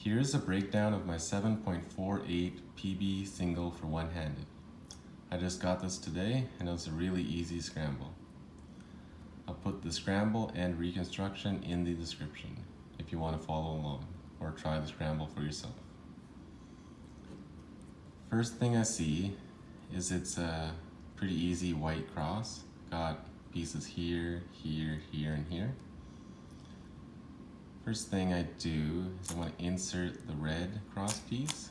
Here's a breakdown of my 7.48 PB single for one-handed. I just got this today and it was a really easy scramble. I'll put the scramble and reconstruction in the description if you want to follow along or try the scramble for yourself. First thing I see is it's a pretty easy white cross. Got pieces here, here, here, and here. First thing I do is I want to insert the red cross piece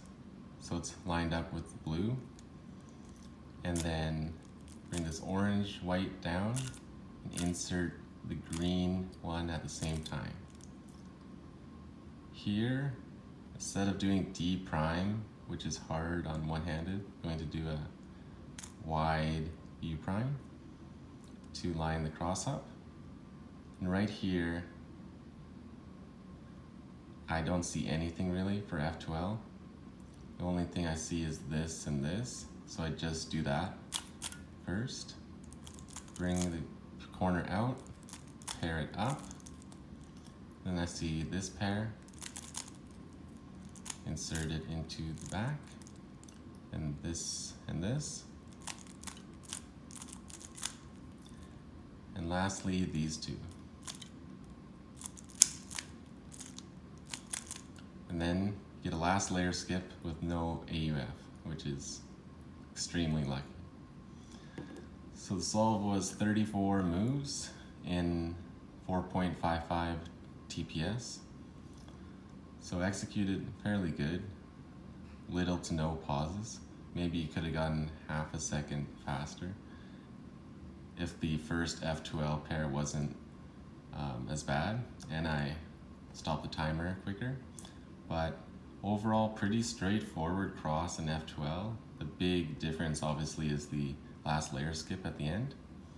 so it's lined up with the blue, and then bring this orange white down and insert the green one at the same time. Here, instead of doing D prime, which is hard on one-handed, I'm going to do a wide U prime to line the cross up. And right here, I don't see anything really for F12. The only thing I see is this and this, so I just do that first. Bring the corner out, pair it up, then I see this pair, insert it into the back, and this, and lastly these two. And then get a last layer skip with no AUF, which is extremely lucky. So the solve was 34 moves in 4.55 TPS. So executed fairly good, little to no pauses. Maybe you could have gotten half a second faster if the first F2L pair wasn't as bad and I stopped the timer quicker. But overall, pretty straightforward cross in F2L. The big difference obviously is the last layer skip at the end.